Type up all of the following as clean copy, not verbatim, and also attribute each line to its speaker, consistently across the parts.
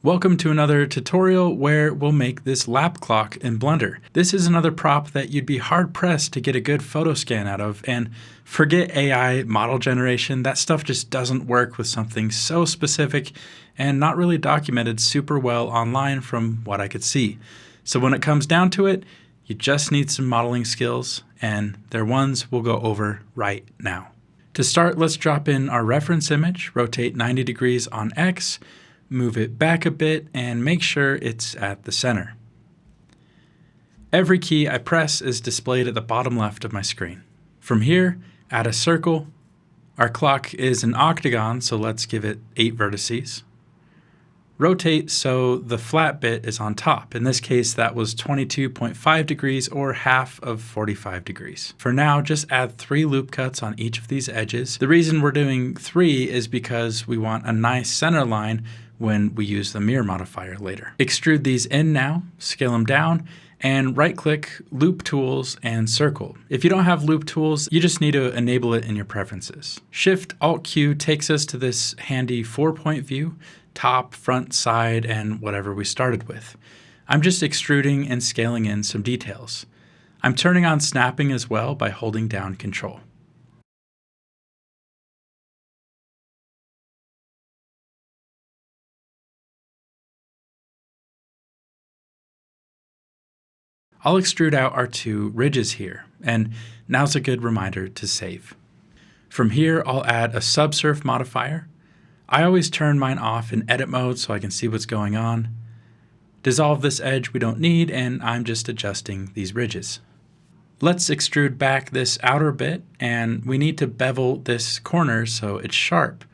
Speaker 1: Welcome to another tutorial where we'll make this lap clock in Blender. This is another prop that you'd be hard pressed to get a good photo scan out of, and forget AI model generation. That stuff just doesn't work with something so specific and not really documented super well online from what I could see. So when it comes down to it, you just need some modeling skills, and they're ones we'll go over right now. To start, let's drop in our reference image, rotate 90 degrees on X, move it back a bit, and make sure it's at the center. Every key I press is displayed at the bottom left of my screen. From here, add a circle. Our clock is an octagon, so let's give it 8 vertices. Rotate so the flat bit is on top. In this case, that was 22.5 degrees or half of 45 degrees. For now, just add 3 loop cuts on each of these edges. The reason we're doing 3 is because we want a nice center line when we use the mirror modifier later. Extrude these in now, scale them down, and right-click Loop Tools and Circle. If you don't have Loop Tools, you just need to enable it in your preferences. Shift-Alt-Q takes us to this handy 4-point view, top, front, side, and whatever we started with. I'm just extruding and scaling in some details. I'm turning on snapping as well by holding down Control. I'll extrude out our 2 ridges here, and now's a good reminder to save. From here, I'll add a subsurf modifier. I always turn mine off in edit mode so I can see what's going on. Dissolve this edge we don't need, and I'm just adjusting these ridges. Let's extrude back this outer bit, and we need to bevel this corner so it's sharp.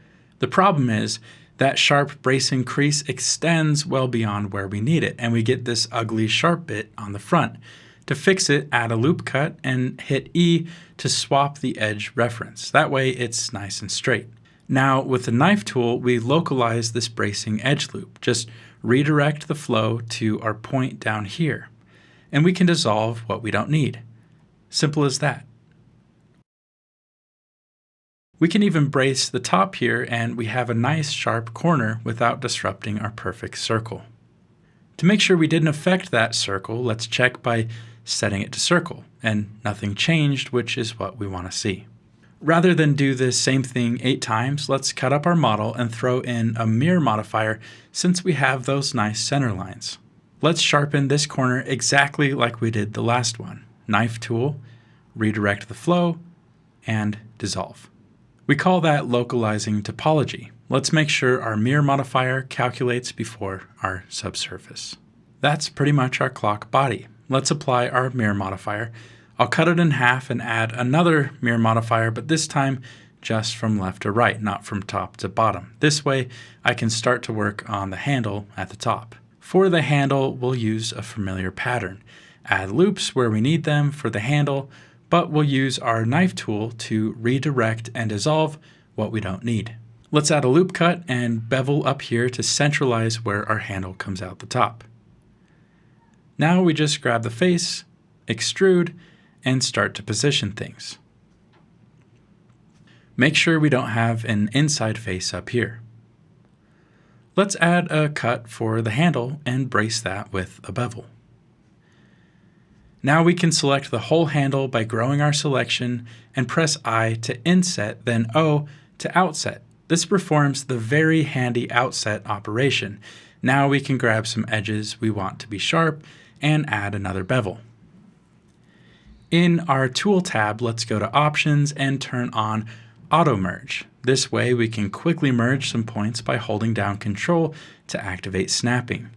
Speaker 1: The problem is that sharp bracing crease extends well beyond where we need it, and we get this ugly sharp bit on the front. To fix it, add a loop cut and hit E to swap the edge reference. That way it's nice and straight. Now with the knife tool, we localize this bracing edge loop. Just redirect the flow to our point down here, and we can dissolve what we don't need. Simple as that. We can even brace the top here, and we have a nice sharp corner without disrupting our perfect circle. To make sure we didn't affect that circle, let's check by setting it to circle, and nothing changed, which is what we want to see. Rather than do this same thing 8 times, let's cut up our model and throw in a mirror modifier since we have those nice center lines. Let's sharpen this corner exactly like we did the last one. Knife tool, redirect the flow, and dissolve. We call that localizing topology. Let's make sure our mirror modifier calculates before our subsurface. That's pretty much our clock body. Let's apply our mirror modifier. I'll cut it in half and add another mirror modifier, but this time just from left to right, not from top to bottom. This way I can start to work on the handle at the top. For the handle, we'll use a familiar pattern. Add loops where we need them for the handle, but we'll use our knife tool to redirect and dissolve what we don't need. Let's add a loop cut and bevel up here to centralize where our handle comes out the top. Now we just grab the face, extrude, and start to position things. Make sure we don't have an inside face up here. Let's add a cut for the handle and brace that with a bevel. Now we can select the whole handle by growing our selection and press I to inset, then O to outset. This performs the very handy outset operation. Now we can grab some edges we want to be sharp and add another bevel. In our Tool tab, let's go to Options and turn on Auto Merge. This way we can quickly merge some points by holding down Control to activate snapping.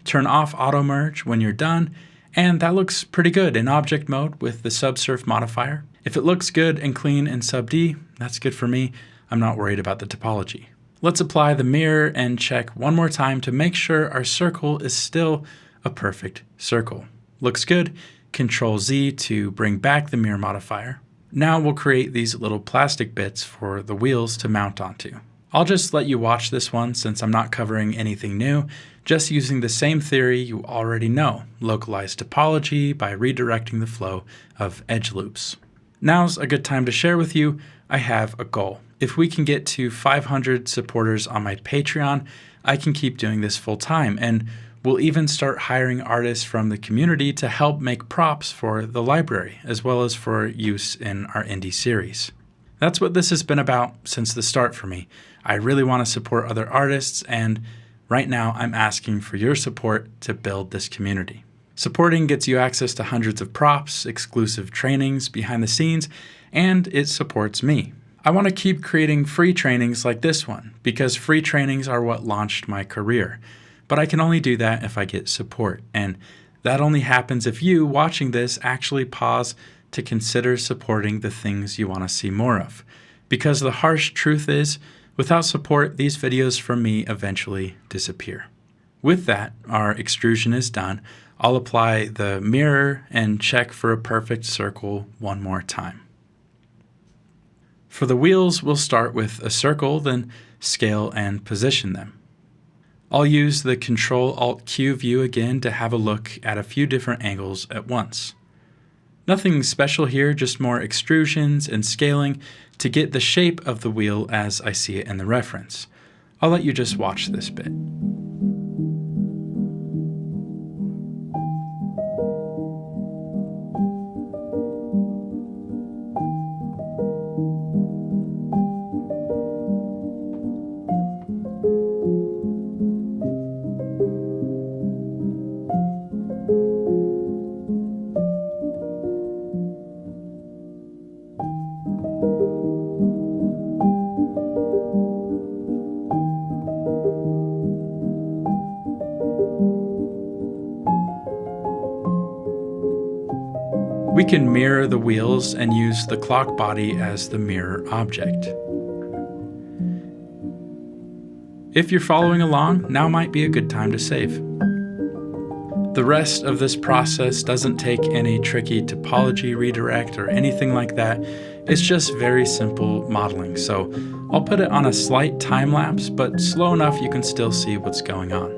Speaker 1: Turn off Auto Merge when you're done, and that looks pretty good in object mode with the subsurf modifier. If it looks good and clean in Sub D, that's good for me. I'm not worried about the topology. Let's apply the mirror and check one more time to make sure our circle is still a perfect circle. Looks good. Control Z to bring back the mirror modifier. Now we'll create these little plastic bits for the wheels to mount onto. I'll just let you watch this one since I'm not covering anything new, just using the same theory you already know, localize topology by redirecting the flow of edge loops. Now's a good time to share with you I have a goal. If we can get to 500 supporters on my Patreon, I can keep doing this full time, and we'll even start hiring artists from the community to help make props for the library, as well as for use in our indie series. That's what this has been about since the start for me. I really want to support other artists, and right now I'm asking for your support to build this community. Supporting gets you access to hundreds of props, exclusive trainings behind the scenes, and it supports me. I want to keep creating free trainings like this one, because free trainings are what launched my career. But I can only do that if I get support, and that only happens if you, watching this, actually pause to consider supporting the things you want to see more of. Because the harsh truth is, without support, these videos from me eventually disappear. With that, our extrusion is done. I'll apply the mirror and check for a perfect circle one more time. For the wheels, we'll start with a circle, then scale and position them. I'll use the Ctrl-Alt-Q view again to have a look at a few different angles at once. Nothing special here, just more extrusions and scaling to get the shape of the wheel as I see it in the reference. I'll let you just watch this bit. We can mirror the wheels and use the clock body as the mirror object. If you're following along, now might be a good time to save. The rest of this process doesn't take any tricky topology redirect or anything like that. It's just very simple modeling, so I'll put it on a slight time lapse, but slow enough you can still see what's going on.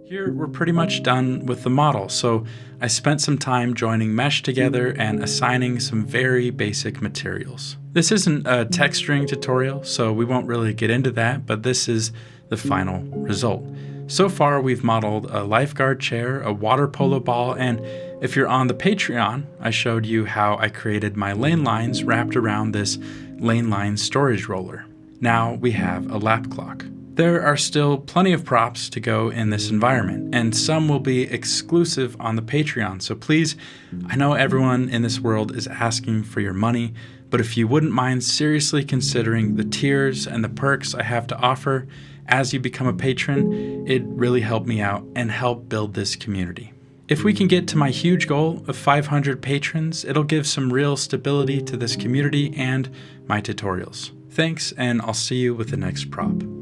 Speaker 1: Here we're pretty much done with the model, so I spent some time joining mesh together and assigning some very basic materials. This isn't a texturing tutorial, so we won't really get into that, but this is the final result. So far we've modeled a lifeguard chair, a water polo ball, and if you're on the Patreon, I showed you how I created my lane lines wrapped around this lane line storage roller. Now we have a lap clock. There are still plenty of props to go in this environment, and some will be exclusive on the Patreon, so please, I know everyone in this world is asking for your money, but if you wouldn't mind seriously considering the tiers and the perks I have to offer, as you become a patron, it really helped me out and help build this community. If we can get to my huge goal of 500 patrons, it'll give some real stability to this community and my tutorials. Thanks, and I'll see you with the next prop.